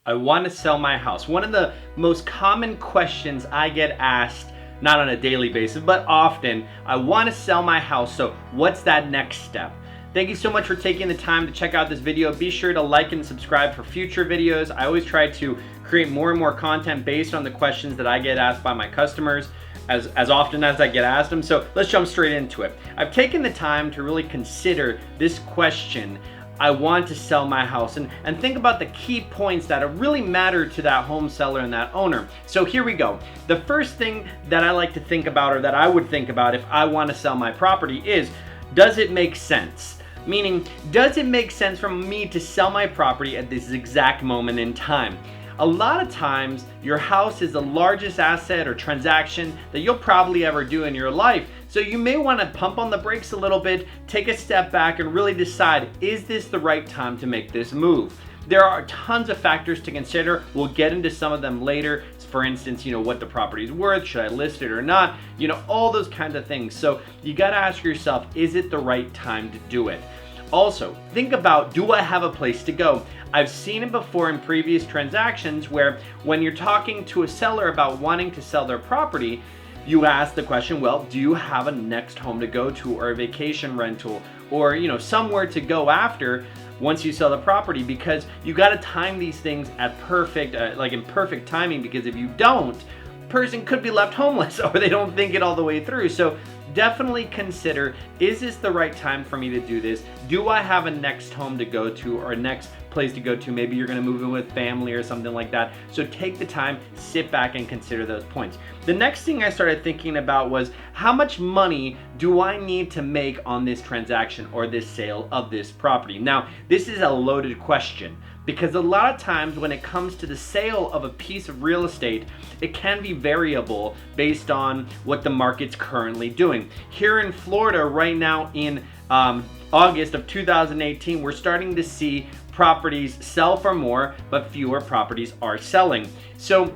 I want to sell my house. One of the most common questions I get asked, not on a daily basis, but often, I want to sell my house, so what's that next step? Thank you so much for taking the time to check out this video. Be sure to like and subscribe for future videos. I always try to create more and more content based on the questions that I get asked by my customers as often as I get asked them. So let's jump straight into it. I've taken the time to really consider this question. I want to sell my house, and think about the key points that really matter to that home seller and that owner. So here we go. The first thing that I like to think about, or that I would think about if I want to sell my property, is, does it make sense? Meaning, does it make sense for me to sell my property at this exact moment in time? A lot of times, your house is the largest asset or transaction that you'll probably ever do in your life. So you may want to pump on the brakes a little bit, take a step back, and really decide, is this the right time to make this move? There are tons of factors to consider. We'll get into some of them later. For instance, what the property is worth, should I list it or not? All those kinds of things. So you got to ask yourself, is it the right time to do it? Also, think about, do I have a place to go? I've seen it before in previous transactions where when you're talking to a seller about wanting to sell their property, you ask the question, well, do you have a next home to go to, or a vacation rental, or somewhere to go after once you sell the property? Because you got to time these things at perfect, in perfect timing, because if you don't, person could be left homeless or they don't think it all the way through. So definitely consider, is this the right time for me to do this? Do I have a next home to go to, or a next place to go to? Maybe you're going to move in with family or something like that. So take the time, sit back, and consider those points. The next thing I started thinking about was, how much money do I need to make on this transaction or this sale of this property? Now, this is a loaded question, because a lot of times when it comes to the sale of a piece of real estate, it can be variable based on what the market's currently doing. Here in Florida right now in August of 2018, we're starting to see properties sell for more, but fewer properties are selling. So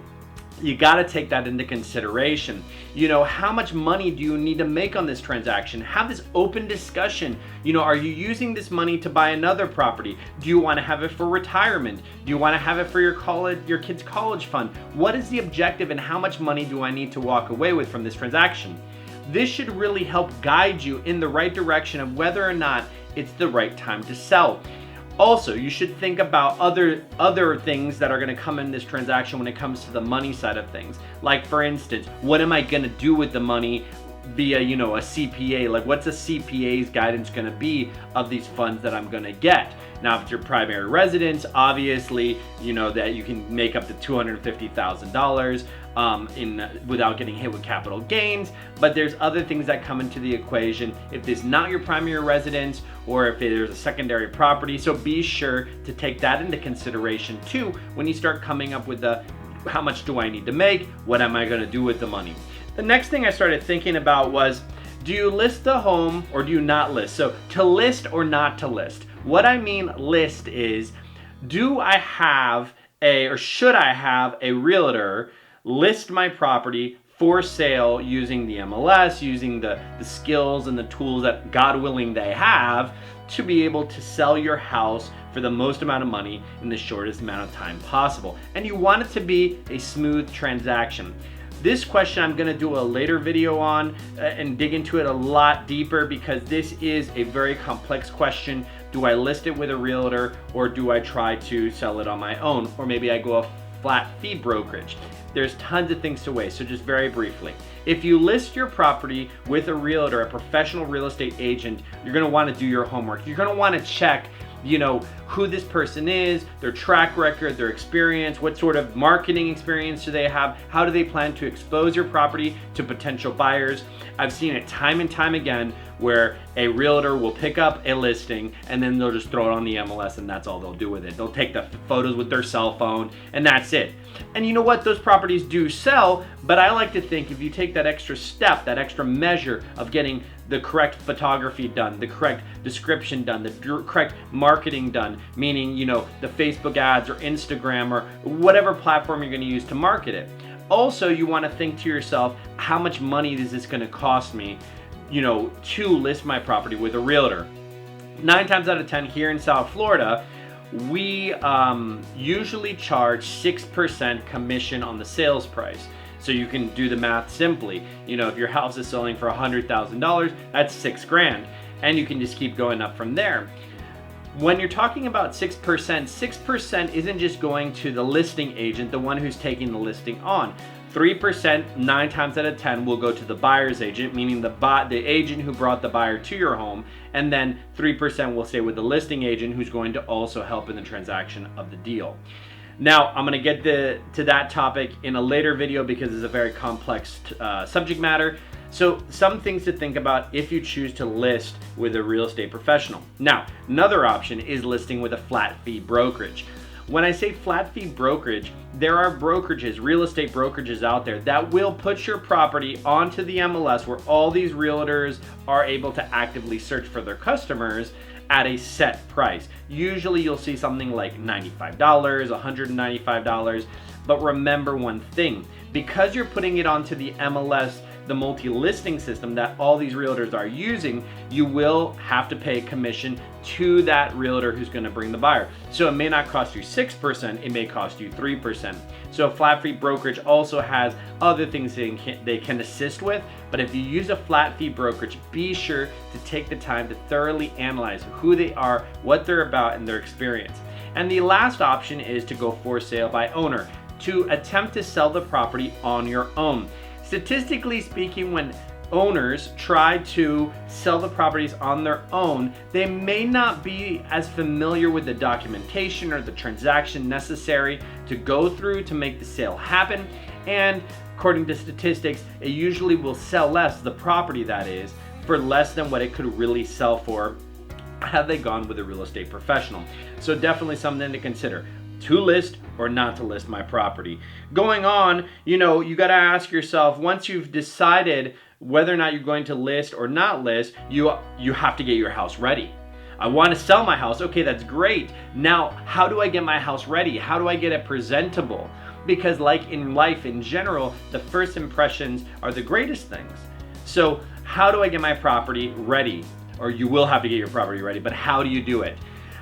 you got to take that into consideration. How much money do you need to make on this transaction? Have this open discussion. Are you using this money to buy another property? Do you want to have it for retirement? Do you want to have it for your kid's college fund? What is the objective, and how much money do I need to walk away with from this transaction? This should really help guide you in the right direction of whether or not it's the right time to sell. Also, you should think about other things that are going to come in this transaction when it comes to the money side of things. Like, for instance, what am I going to do with the money via, a CPA? Like, what's a CPA's guidance going to be of these funds that I'm going to get? Now, if it's your primary residence, obviously, that you can make up to $250,000 without getting hit with capital gains. But there's other things that come into the equation if it's not your primary residence, or if there's a secondary property. So be sure to take that into consideration too when you start coming up with how much do I need to make? What am I going to do with the money? The next thing I started thinking about was, do you list the home or do you not list? So to list or not to list. What I mean list is, do I have or should I have a realtor list my property for sale using the MLS, using the skills and the tools that, God willing, they have to be able to sell your house for the most amount of money in the shortest amount of time possible? And you want it to be a smooth transaction. This question I'm going to do a later video on and dig into it a lot deeper, because this is a very complex question. Do I list it with a realtor, or do I try to sell it on my own? Or maybe I go a flat fee brokerage. There's tons of things to weigh, so just very briefly. If you list your property with a realtor, a professional real estate agent, you're going to want to do your homework. You're going to want to check who this person is, their track record, their experience, what sort of marketing experience do they have, how do they plan to expose your property to potential buyers. I've seen it time and time again where a realtor will pick up a listing and then they'll just throw it on the MLS, and that's all they'll do with it. They'll take the photos with their cell phone, and that's it. And you know what? Those properties do sell, but I like to think if you take that extra step, that extra measure of getting the correct photography done, the correct description done, the correct marketing done, meaning, the Facebook ads or Instagram or whatever platform you're going to use to market it. Also, you want to think to yourself, how much money is this going to cost me, to list my property with a realtor? 9 times out of 10 here in South Florida, we usually charge 6% commission on the sales price. So you can do the math simply. If your house is selling for $100,000, that's $6,000, and you can just keep going up from there. When you're talking about 6%, 6% isn't just going to the listing agent, the one who's taking the listing on. 3%, 9 times out of 10, will go to the buyer's agent, meaning the agent who brought the buyer to your home, and then 3% will stay with the listing agent, who's going to also help in the transaction of the deal. Now, I'm going to get to that topic in a later video because it's a very complex subject matter. So some things to think about if you choose to list with a real estate professional. Now, another option is listing with a flat fee brokerage. When I say flat fee brokerage, there are brokerages, real estate brokerages out there that will put your property onto the MLS where all these realtors are able to actively search for their customers at a set price. Usually you'll see something like $95, $195, but remember one thing, because you're putting it onto the MLS, the multi-listing system that all these realtors are using, you will have to pay a commission to that realtor who's going to bring the buyer. So it may not cost you 6%, it may cost you 3%. So flat fee brokerage also has other things they can assist with, but if you use a flat fee brokerage, be sure to take the time to thoroughly analyze who they are, what they're about, and their experience. And the last option is to go for sale by owner, to attempt to sell the property on your own. Statistically speaking, when owners try to sell the properties on their own, they may not be as familiar with the documentation or the transaction necessary to go through to make the sale happen. And according to statistics, it usually will sell less, the property that is, for less than what it could really sell for had they gone with a real estate professional. So definitely something to consider. To list or not to list my property. Going on, you got to ask yourself, once you've decided whether or not you're going to list or not list, you have to get your house ready. I want to sell my house. Okay, that's great. Now, how do I get my house ready? How do I get it presentable? Because like in life in general, the first impressions are the greatest things. So how do I get my property ready? Or you will have to get your property ready, but how do you do it?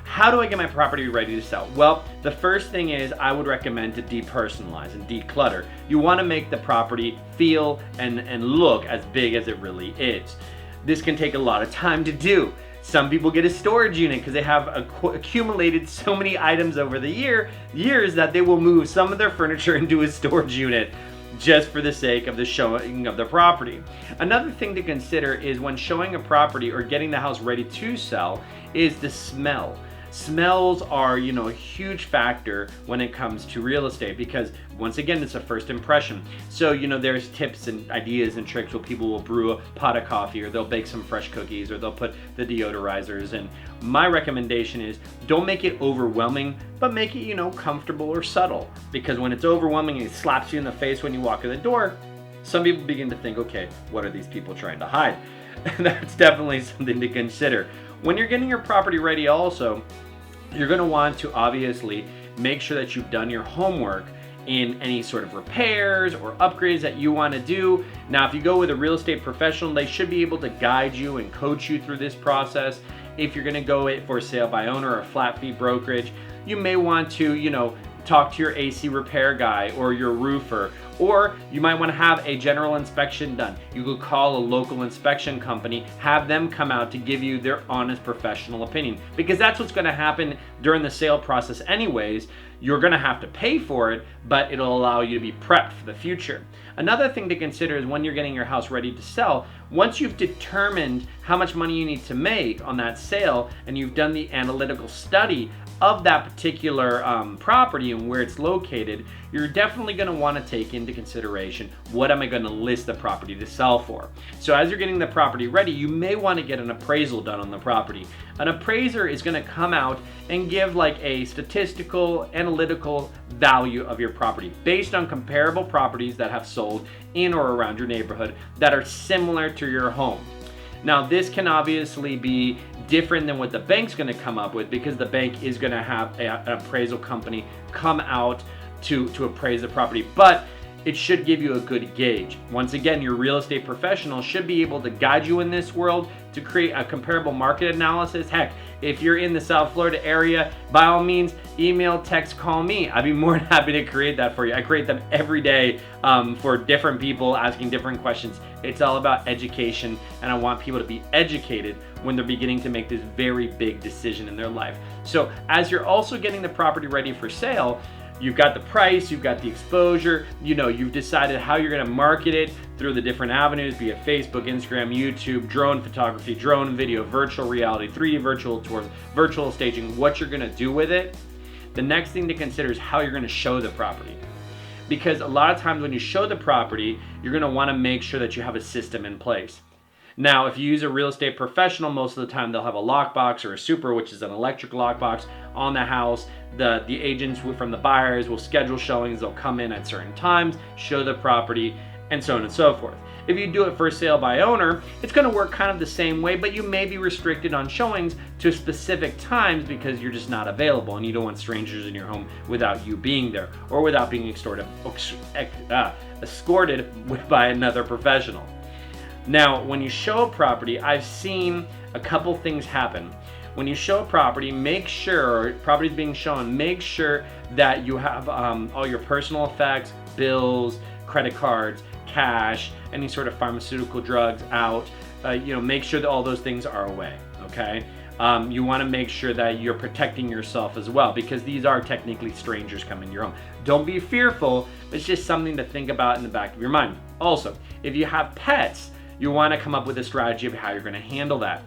How do I get my property ready to sell? Well, the first thing is I would recommend to depersonalize and declutter. You want to make the property feel and look as big as it really is. This can take a lot of time to do. Some people get a storage unit because they have accumulated so many items over the years that they will move some of their furniture into a storage unit just for the sake of the showing of the property. Another thing to consider is when showing a property or getting the house ready to sell is the smell. Smells are, a huge factor when it comes to real estate because, once again, it's a first impression. So, there's tips and ideas and tricks where people will brew a pot of coffee or they'll bake some fresh cookies or they'll put the deodorizers. And my recommendation is don't make it overwhelming, but make it, comfortable or subtle. Because when it's overwhelming and it slaps you in the face when you walk in the door, some people begin to think, okay, what are these people trying to hide? That's definitely something to consider. When you're getting your property ready also, you're going to want to obviously make sure that you've done your homework in any sort of repairs or upgrades that you want to do. Now, if you go with a real estate professional, they should be able to guide you and coach you through this process. If you're going to go for sale by owner or a flat fee brokerage, you may want to, talk to your AC repair guy or your roofer, or you might want to have a general inspection done. You could call a local inspection company, have them come out to give you their honest professional opinion, because that's what's going to happen during the sale process anyways. You're going to have to pay for it, but it'll allow you to be prepped for the future. Another thing to consider is when you're getting your house ready to sell, once you've determined how much money you need to make on that sale and you've done the analytical study of that particular property and where it's located, you're definitely going to want to take into consideration, what am I going to list the property to sell for? So as you're getting the property ready, you may want to get an appraisal done on the property. An appraiser is going to come out and give like a statistical, analytical value of your property based on comparable properties that have sold in or around your neighborhood that are similar to your home. Now, this can obviously be different than what the bank's going to come up with, because the bank is going to have an appraisal company come out to appraise the property. But it should give you a good gauge. Once again, your real estate professional should be able to guide you in this world to create a comparable market analysis. Heck, if you're in the South Florida area, by all means, email, text, call me. I'd be more than happy to create that for you. I create them every day for different people asking different questions. It's all about education, and I want people to be educated when they're beginning to make this very big decision in their life. So as you're also getting the property ready for sale, you've got the price, you've got the exposure, you've decided how you're gonna market it through the different avenues, be it Facebook, Instagram, YouTube, drone photography, drone video, virtual reality, 3D virtual tours, virtual staging, what you're gonna do with it. The next thing to consider is how you're gonna show the property. Because a lot of times when you show the property, you're gonna wanna make sure that you have a system in place. Now, if you use a real estate professional, most of the time they'll have a lockbox or a super, which is an electric lockbox on the house. The agents from the buyers will schedule showings. They'll come in at certain times, show the property, and so on and so forth. If you do it for sale by owner, it's going to work kind of the same way, but you may be restricted on showings to specific times because you're just not available and you don't want strangers in your home without you being there or without being escorted by another professional. Now, when you show a property, I've seen a couple things happen. When you show a property, make sure, property's being shown, make sure that you have all your personal effects, bills, credit cards, cash, any sort of pharmaceutical drugs out. Make sure that all those things are away, okay? You want to make sure that you're protecting yourself as well, because these are technically strangers coming to your home. Don't be fearful, it's just something to think about in the back of your mind. Also, if you have pets, you want to come up with a strategy of how you're going to handle that.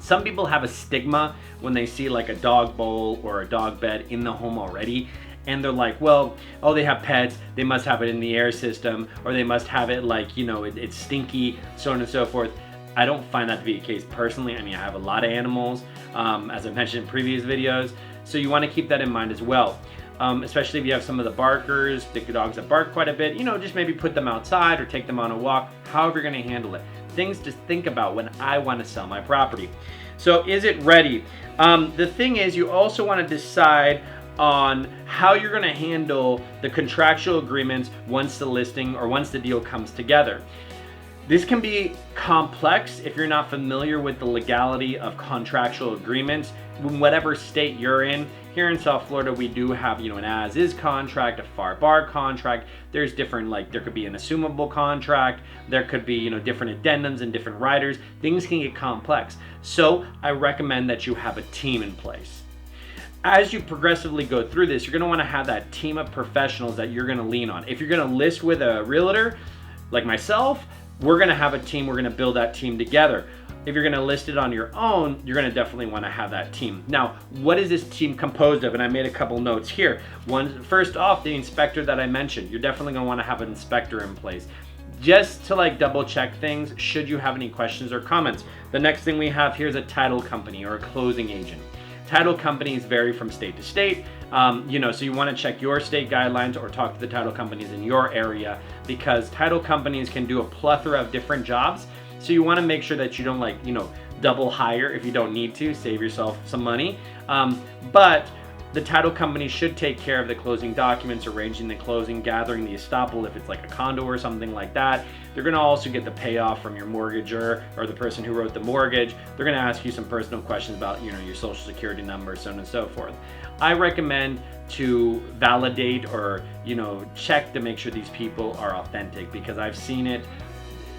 Some people have a stigma when they see like a dog bowl or a dog bed in the home already, and they're like, well, oh, they have pets, they must have it in the air system, or they must have it like, it's stinky, so on and so forth. I don't find that to be the case personally. I mean, I have a lot of animals, as I mentioned in previous videos, so you want to keep that in mind as well. Especially if you have some of the barkers, the dogs that bark quite a bit, just maybe put them outside or take them on a walk, however you're going to handle it. Things to think about when I want to sell my property. So is it ready? The thing is, you also want to decide on how you're going to handle the contractual agreements once the listing or once the deal comes together. This can be complex if you're not familiar with the legality of contractual agreements in whatever state you're in. Here in South Florida, we do have, an as-is contract, a FAR/BAR contract. There's different, there could be an assumable contract. There could be, different addendums and different riders. Things can get complex. So I recommend that you have a team in place. As you progressively go through this, you're going to want to have that team of professionals that you're going to lean on. If you're going to list with a realtor like myself, we're going to have a team. We're going to build that team together. If you're going to list it on your own, you're going to definitely want to have that team. Now, what is this team composed of? And I made a couple notes here. First off, the inspector that I mentioned. You're definitely going to want to have an inspector in place, just to double check things should you have any questions or comments. The next thing we have here is a title company or a closing agent. Title companies vary from state to state, so you want to check your state guidelines or talk to the title companies in your area, because title companies can do a plethora of different jobs. So you want to make sure that you don't double hire if you don't need to, save yourself some money. But the title company should take care of the closing documents, arranging the closing, gathering the estoppel if it's like a condo or something like that. They're going to also get the payoff from your mortgager or the person who wrote the mortgage. They're going to ask you some personal questions about your social security number, so on and so forth. I recommend to validate or check to make sure these people are authentic, because I've seen it,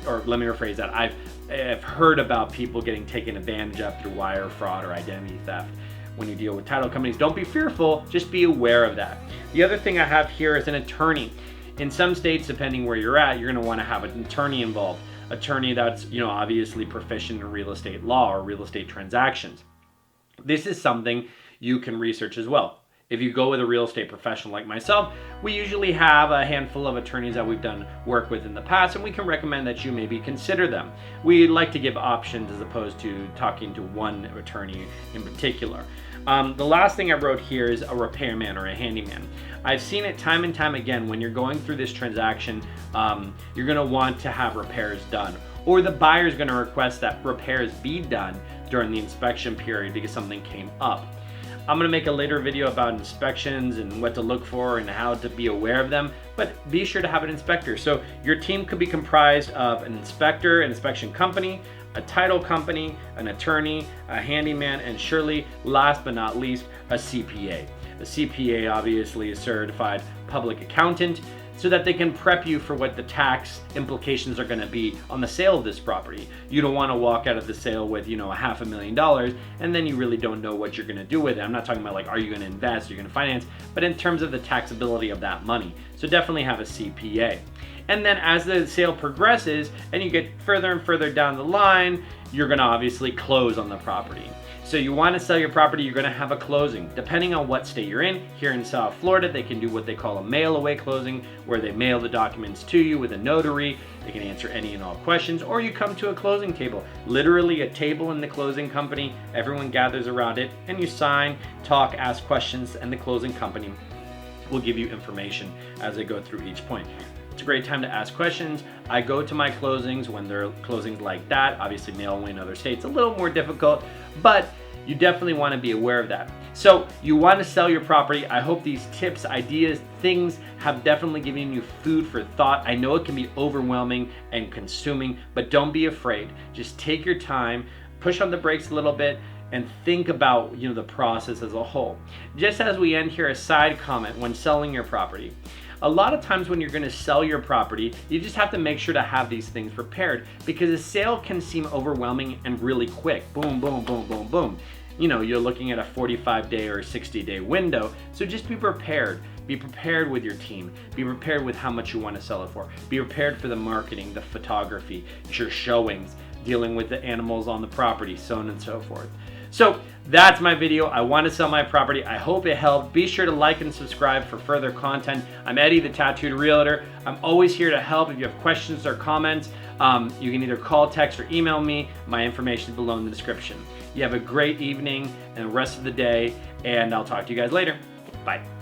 or let me rephrase that, I've heard about people getting taken advantage of through wire fraud or identity theft. When you deal with title companies, don't be fearful, just be aware of that. The other thing I have here is an attorney. In some states, depending where you're at, you're going to want to have an attorney involved. Attorney that's obviously proficient in real estate law or real estate transactions. This is something you can research as well. If you go with a real estate professional like myself, we usually have a handful of attorneys that we've done work with in the past, and we can recommend that you maybe consider them. We like to give options as opposed to talking to one attorney in particular. The last thing I wrote here is a repairman or a handyman. I've seen it time and time again. When you're going through this transaction, you're going to want to have repairs done, or the buyer is going to request that repairs be done during the inspection period because something came up. I'm gonna make a later video about inspections and what to look for and how to be aware of them, but be sure to have an inspector. So your team could be comprised of an inspector, an inspection company, a title company, an attorney, a handyman, and surely, last but not least, a CPA. A CPA obviously is certified public accountant, so that they can prep you for what the tax implications are going to be on the sale of this property. You don't want to walk out of the sale with, $500,000 and then you really don't know what you're going to do with it. I'm not talking about are you going to invest, are you going to finance, but in terms of the taxability of that money. So definitely have a CPA. And then as the sale progresses and you get further and further down the line, you're going to obviously close on the property. So you want to sell your property, you're going to have a closing. Depending on what state you're in, here in South Florida, they can do what they call a mail away closing, where they mail the documents to you with a notary. They can answer any and all questions, or you come to a closing table, literally a table in the closing company. Everyone gathers around it and you sign, talk, ask questions, and the closing company will give you information as they go through each point. It's a great time to ask questions. I go to my closings when there are closings like that. Obviously, mail away in other states, a little more difficult, but you definitely want to be aware of that. So you want to sell your property. I hope these tips, ideas, things have definitely given you food for thought. I know it can be overwhelming and consuming, but don't be afraid. Just take your time, push on the brakes a little bit, and think about the process as a whole. Just as we end here, a side comment when selling your property. A lot of times when you're going to sell your property, you just have to make sure to have these things prepared, because a sale can seem overwhelming and really quick. Boom, boom, boom, boom, boom. You're looking at a 45-day or 60-day window. So just be prepared. Be prepared with your team. Be prepared with how much you want to sell it for. Be prepared for the marketing, the photography, your showings, dealing with the animals on the property, so on and so forth. So that's my video. I want to sell my property. I hope it helped. Be sure to like and subscribe for further content. I'm Eddie, the Tattooed Realtor. I'm always here to help. If you have questions or comments, you can either call, text, or email me. My information is below in the description. You have a great evening and the rest of the day, and I'll talk to you guys later. Bye.